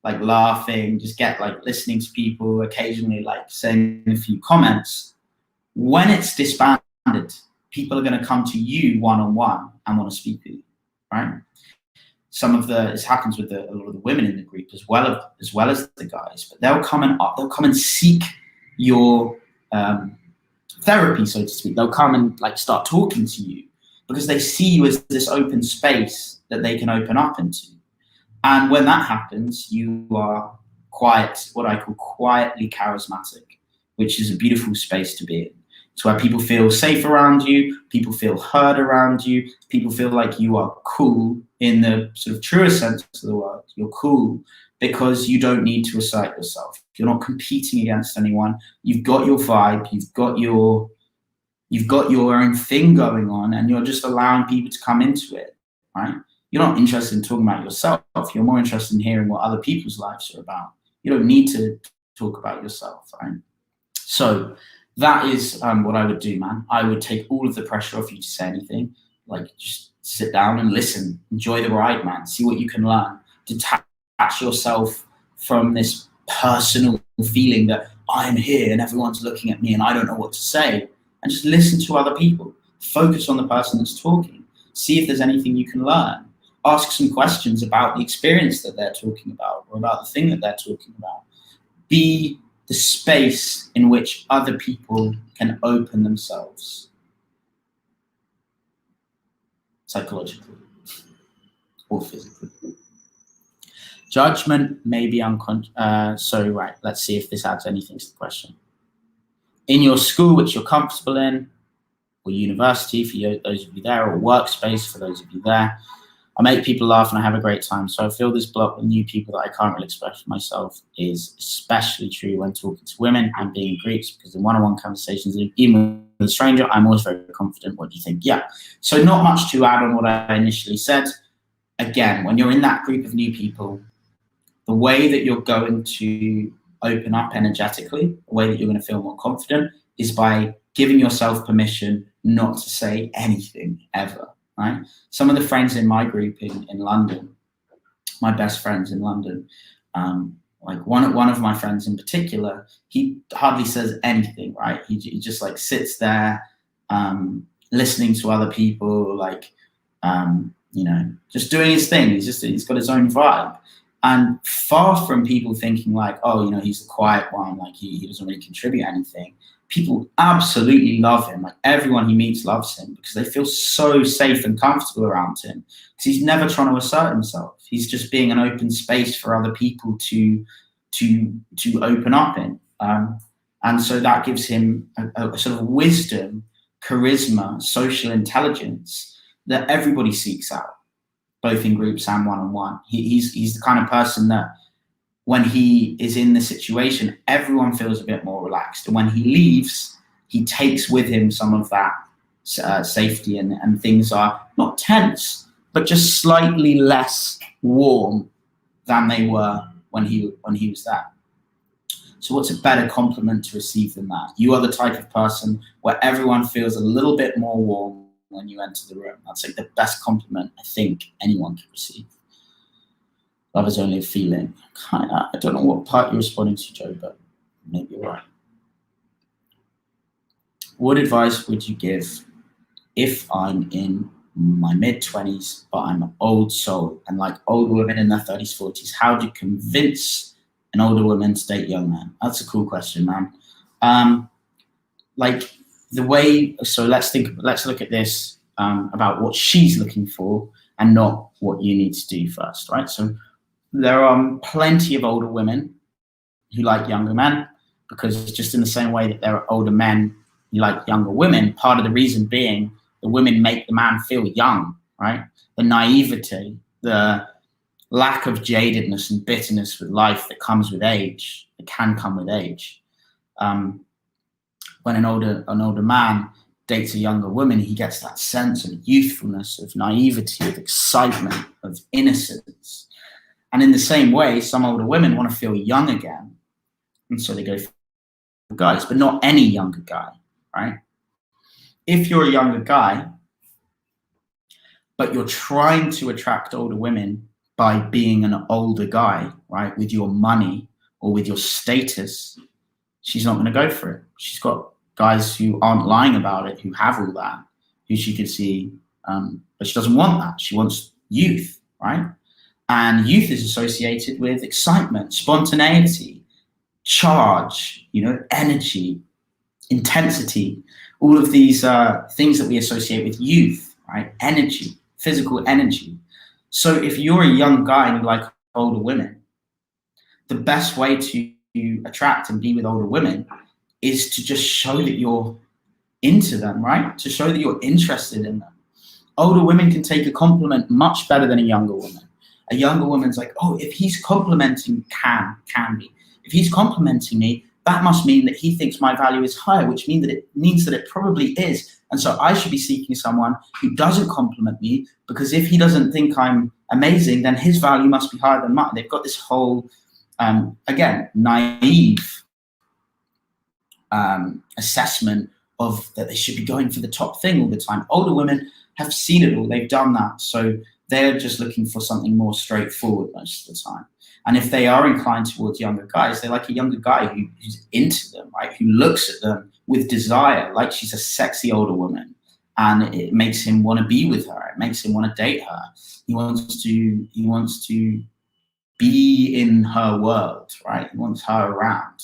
like laughing, just listening to people, occasionally like saying a few comments. When it's disbanded, people are going to come to you one-on-one and want to speak with you, right? This happens with a lot of the women in the group as well as the guys, but they'll come and seek your therapy, so to speak. They'll come and like start talking to you because they see you as this open space that they can open up into. And when that happens, you are what I call quietly charismatic, which is a beautiful space to be in. It's where people feel safe around you, people feel heard around you, people feel like you are cool in the sort of truest sense of the word. You're cool because you don't need to assert yourself. You're not competing against anyone. You've got your vibe, you've got your own thing going on, and you're just allowing people to come into it, right? You're not interested in talking about yourself. You're more interested in hearing what other people's lives are about. You don't need to talk about yourself, right? So that is what I would do, man. I would take all of the pressure off you to say anything. Like, just sit down and listen. Enjoy the ride, man. See what you can learn. Detach yourself from this personal feeling that I'm here and everyone's looking at me and I don't know what to say. And just listen to other people. Focus on the person that's talking. See if there's anything you can learn. Ask some questions about the experience that they're talking about or about the thing that they're talking about. Be the space in which other people can open themselves psychologically or physically. Judgment may be unconscious. Right, let's see if this adds anything to the question. In your school, which you're comfortable in, or university for those of you there, or workspace for those of you there, I make people laugh and I have a great time. So I feel this block with new people that I can't really express myself is especially true when talking to women and being in groups, because in one-on-one conversations, even with a stranger, I'm always very confident. What do you think? Yeah. So not much to add on what I initially said. Again, when you're in that group of new people, the way that you're going to open up energetically, the way that you're going to feel more confident is by giving yourself permission not to say anything ever. Right? Some of the friends in my group in London, my best friends in London, like one of my friends in particular, he hardly says anything, right? He just like sits there listening to other people, like, just doing his thing. He's got his own vibe. And far from people thinking like, oh, he's the quiet one, like he doesn't really contribute anything. People absolutely love him. Like, everyone he meets loves him because they feel so safe and comfortable around him. Because he's never trying to assert himself. He's just being an open space for other people to open up in. And so that gives him a sort of wisdom, charisma, social intelligence that everybody seeks out, both in groups and one-on-one. He's the kind of person that when he is in the situation, everyone feels a bit more relaxed. And when he leaves, he takes with him some of that safety, and things are not tense, but just slightly less warm than they were when he was there. So what's a better compliment to receive than that? You are the type of person where everyone feels a little bit more warm when you enter the room. That's like the best compliment I think anyone can receive. Love is only a feeling. I don't know what part you're responding to, Joe, but maybe you're right. What advice would you give if I'm in my mid-20s, but I'm an old soul and like older women in their 30s, 40s? How do you convince an older woman to date young men? That's a cool question, man. So let's look at this about what she's looking for and not what you need to do first, right? So there are plenty of older women who like younger men, because just in the same way that there are older men you like younger women, part of the reason being the women make the man feel young, right? The naivety, the lack of jadedness and bitterness with life that comes with age, that can come with age. When an older man dates a younger woman, he gets that sense of youthfulness, of naivety, of excitement, of innocence. And in the same way, some older women want to feel young again. And so they go for guys, but not any younger guy, right? If you're a younger guy, but you're trying to attract older women by being an older guy, right, with your money or with your status, she's not going to go for it. She's got guys who aren't lying about it, who have all that, who she can see, but she doesn't want that. She wants youth, right? And youth is associated with excitement, spontaneity, charge, energy, intensity, all of these things that we associate with youth, right? Energy, physical energy. So if you're a young guy and you like older women, the best way to attract and be with older women is to just show that you're into them, right? To show that you're interested in them. Older women can take a compliment much better than a younger woman. A younger woman's like, oh, if he's complimenting, can be. If he's complimenting me, that must mean that he thinks my value is higher, which means that it probably is. And so I should be seeking someone who doesn't compliment me, because if he doesn't think I'm amazing, then his value must be higher than mine. They've got this whole, again, naive assessment of that they should be going for the top thing all the time. Older women have seen it all. They've done that. So they're just looking for something more straightforward most of the time. And if they are inclined towards younger guys, they like a younger guy who's into them, right? Who looks at them with desire, like she's a sexy older woman, and it makes him want to be with her. It makes him want to date her. He wants to be in her world, right? He wants her around.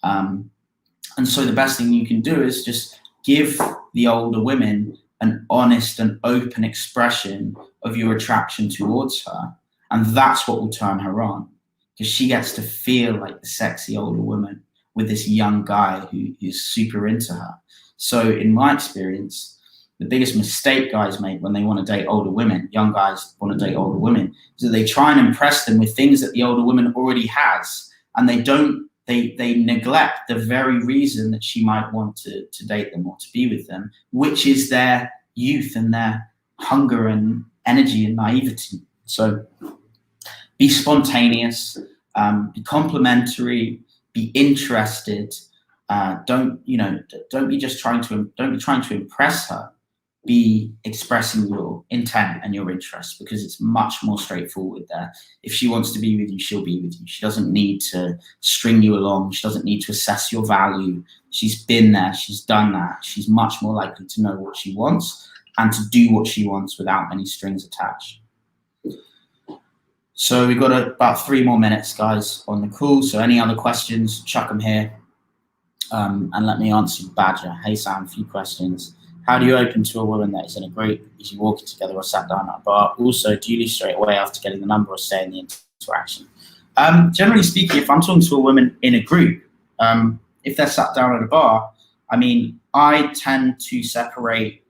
And so the best thing you can do is just give the older women an honest and open expression of your attraction towards her. And that's what will turn her on, because she gets to feel like the sexy older woman with this young guy who's super into her. So in my experience, the biggest mistake guys make when they want to date older women, young guys want to date older women, is that they try and impress them with things that the older woman already has. And they neglect the very reason that she might want to date them or to be with them, which is their youth and their hunger and energy and naivety. So be spontaneous, be complimentary, be interested. Don't be trying to impress her. Be expressing your intent and your interest, because it's much more straightforward there. If she wants to be with you, she'll be with you. She doesn't need to string you along. She doesn't need to assess your value. She's been there. She's done that. She's much more likely to know what she wants and to do what she wants without any strings attached. So we've got about 3 more minutes, guys, on the call. So any other questions, chuck them here. And let me answer Badger. Hey, Sam, a few questions. How do you open to a woman that is in a group? Is you walking together or sat down at a bar? Also, do you leave straight away after getting the number or stay in the interaction? Generally speaking, if I'm talking to a woman in a group, if they're sat down at a bar, I tend to separate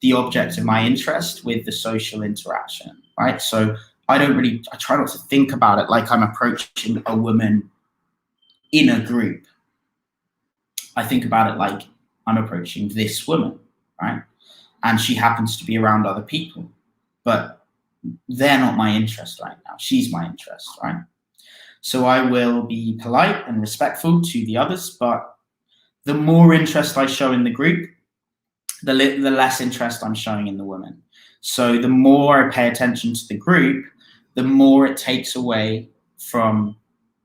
the object of my interest with the social interaction, right? So I try not to think about it like I'm approaching a woman in a group. I think about it like I'm approaching this woman, right? And she happens to be around other people, but they're not my interest right now. She's my interest, right? So I will be polite and respectful to the others, but the more interest I show in the group, the less interest I'm showing in the woman. So the more I pay attention to the group, the more it takes away from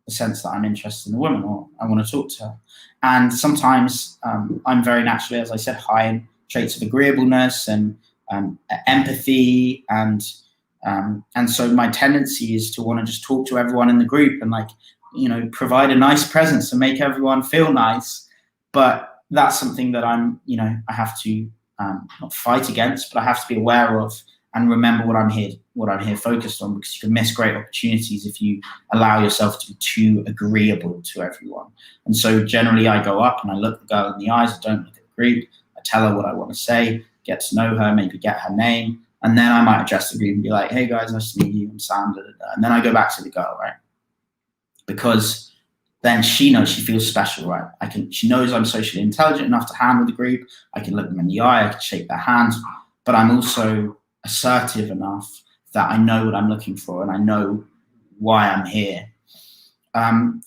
the sense that I'm interested in the woman or I want to talk to her. And sometimes I'm very naturally, as I said, high in traits of agreeableness and empathy, and so my tendency is to want to just talk to everyone in the group and provide a nice presence and make everyone feel nice. But that's something that I have to not fight against, but I have to be aware of and remember what I'm here focused on, because you can miss great opportunities if you allow yourself to be too agreeable to everyone. And so generally I go up and I look the girl in the eyes. I don't look at the group. I tell her what I want to say, get to know her, maybe get her name, and then I might address the group and be like, hey guys, nice to meet you, I'm Sam, and then I go back to the girl, right? Because then she knows, she feels special, right? She knows I'm socially intelligent enough to handle the group. I can look them in the eye, I can shake their hands, but I'm also assertive enough that I know what I'm looking for and I know why I'm here.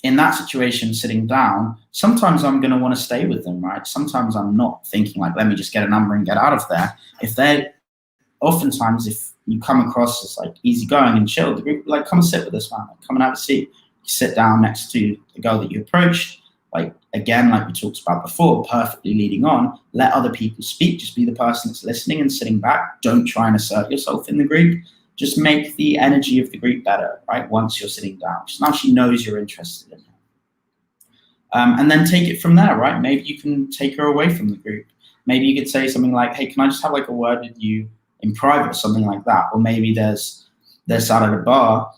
In that situation, sitting down, sometimes I'm going to want to stay with them, right? Sometimes I'm not thinking like, let me just get a number and get out of there. Oftentimes, if you come across as like easygoing and chill, the group like, come and sit with us, man. Like, come and have a seat. You sit down next to the girl that you approached. Like, again, like we talked about before, perfectly leading on. Let other people speak. Just be the person that's listening and sitting back. Don't try and assert yourself in the group. Just make the energy of the group better, right? Once you're sitting down. So now she knows you're interested in her. And then take it from there, right? Maybe you can take her away from the group. Maybe you could say something like, hey, can I just have like a word with you in private or something like that? Or maybe they're sat at a bar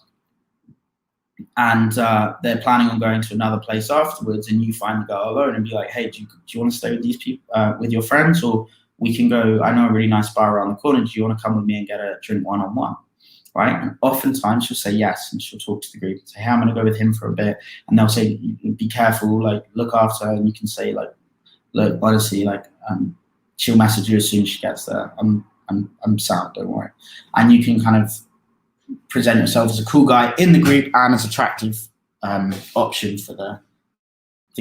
and they're planning on going to another place afterwards, and you find the girl alone and be like, hey, do you want to stay with these people, with your friends? Or we can go, I know a really nice bar around the corner. Do you want to come with me and get a drink one-on-one? Right? And oftentimes she'll say yes, and she'll talk to the group and say, hey, I'm going to go with him for a bit. And they'll say, be careful, like look after her. And you can say like, look, honestly, like she'll message you as soon as she gets there. I'm sound, don't worry. And you can kind of present yourself as a cool guy in the group and as attractive option for the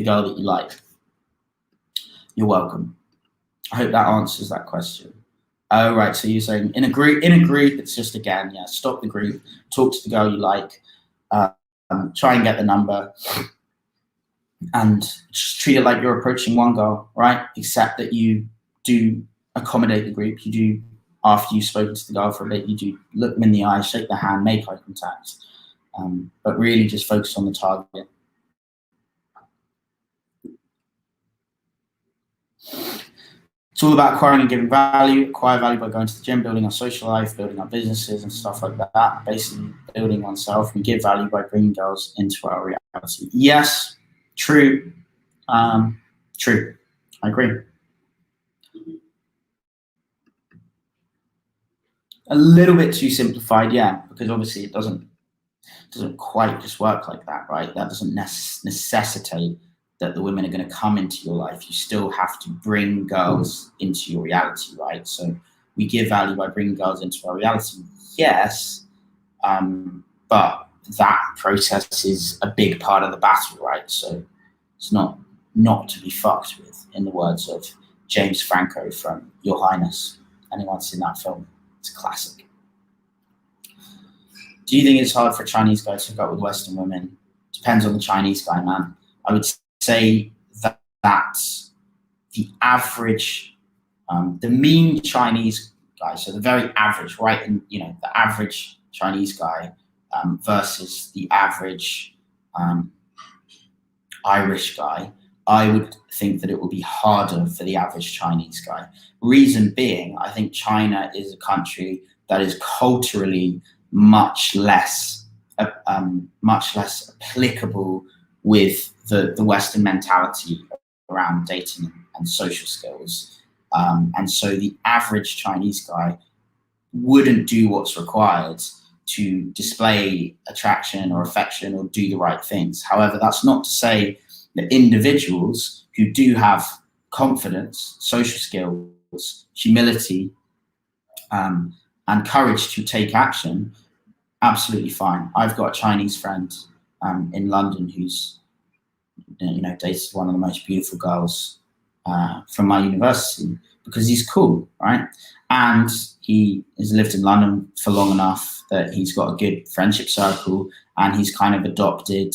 girl that you like. You're welcome. I hope that answers that question. Oh, right. So you're saying in a group, it's just, again, yeah, stop the group, talk to the girl you like, try and get the number, and just treat it like you're approaching one girl, right? Except that you do accommodate the group. You do, after you've spoken to the girl for a bit, you do look them in the eye, shake their hand, make eye contact, but really just focus on the target. It's all about acquiring and giving value. Acquire value by going to the gym, building our social life, building our businesses and stuff like that. Basically building oneself. We give value by bringing girls into our reality. Yes, true. True. I agree. A little bit too simplified, yeah, because obviously it doesn't quite just work like that, right? That doesn't necessitate that the women are going to come into your life. You still have to bring girls into your reality, right? So we give value by bringing girls into our reality, yes, but that process is a big part of the battle, right? So it's not to be fucked with, in the words of James Franco from Your Highness. Anyone seen that film? It's a classic. Do you think it's hard for a Chinese guy to hook up with Western women? Depends on the Chinese guy, man. I would say that the average, the mean Chinese guy, so the very average, right? And the average Chinese guy versus the average Irish guy, I would think that it will be harder for the average Chinese guy. Reason being, I think China is a country that is culturally much less applicable with the Western mentality around dating and social skills. And so the average Chinese guy wouldn't do what's required to display attraction or affection or do the right things. However, that's not to say that individuals who do have confidence, social skills, humility, and courage to take action, absolutely fine. I've got a Chinese friend in London who's dated one of the most beautiful girls from my university because he's cool, right? And he has lived in London for long enough that he's got a good friendship circle, and he's kind of adopted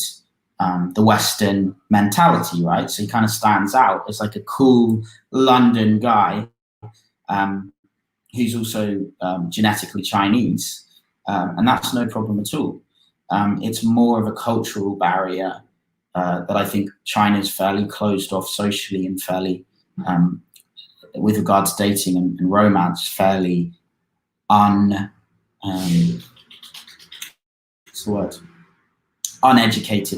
the Western mentality, right? So he kind of stands out as like a cool London guy who's also genetically Chinese, and that's no problem at all. It's more of a cultural barrier that I think China is fairly closed off socially and fairly, with regards to dating and romance, fairly uneducated.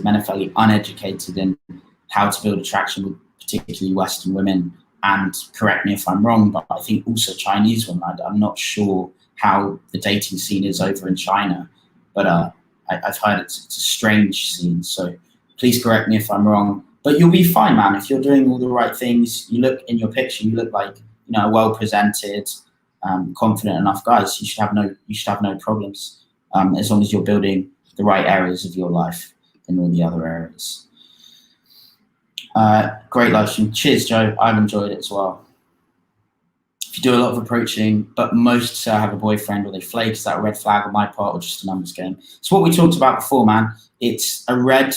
Men are fairly uneducated in how to build attraction with particularly Western women and correct me if I'm wrong, but I think also Chinese women. I'm not sure how the dating scene is over in China, but I've heard it's a strange scene. So please correct me if I'm wrong. But you'll be fine, man. If you're doing all the right things, you look in your picture, you look like, you know, a well-presented, confident enough guy. So you should have no problems, as long as you're building the right areas of your life in all the other areas. Great live stream. Cheers, Joe. I've enjoyed it as well. If you do a lot of approaching, but most have a boyfriend or they flake, is that a red flag on my part or just a numbers game? It's what we talked about before, man. It's a red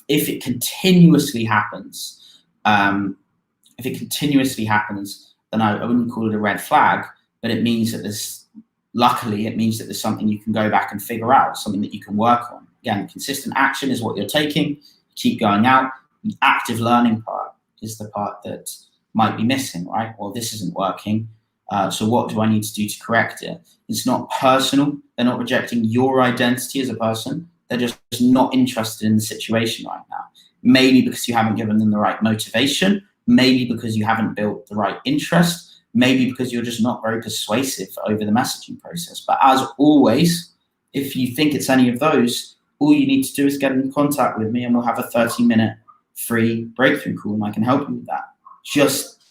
if it continuously happens. If it continuously happens, then I wouldn't call it a red flag, but it means that luckily, it means that there's something you can go back and figure out, something that you can work on. Again, consistent action is what you're taking. Keep going out. The active learning part is the part that might be missing, right? Well, this isn't working. So what do I need to do to correct it? It's not personal. They're not rejecting your identity as a person. They're just not interested in the situation right now. Maybe because you haven't given them the right motivation. Maybe because you haven't built the right interest. Maybe because you're just not very persuasive over the messaging process. But as always, if you think it's any of those, all you need to do is get in contact with me and we'll have a 30-minute free breakthrough call and I can help you with that. Just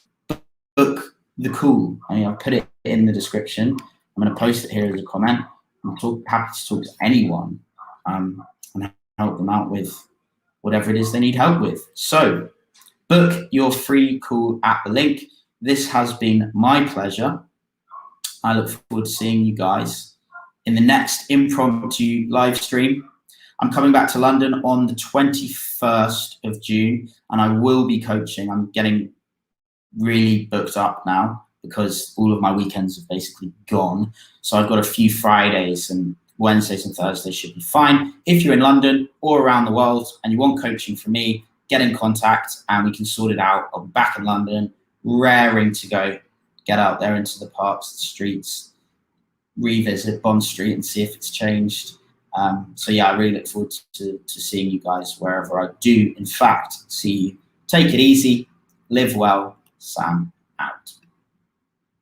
book the call. I'll put it in the description. I'm going to post it here as a comment. I'm happy to talk to anyone and help them out with whatever it is they need help with. So book your free call at the link. This has been my pleasure. I look forward to seeing you guys in the next impromptu live stream. I'm coming back to London on the 21st of June and I will be coaching. I'm getting really booked up now because all of my weekends have basically gone. So I've got a few Fridays and Wednesdays and Thursdays should be fine. If you're in London or around the world and you want coaching from me, get in contact and we can sort it out. I'll be back in London, raring to go, get out there into the parks, the streets, revisit Bond Street and see if it's changed. So yeah, I really look forward to seeing you guys wherever I do, in fact, see you. Take it easy, live well, Sam out.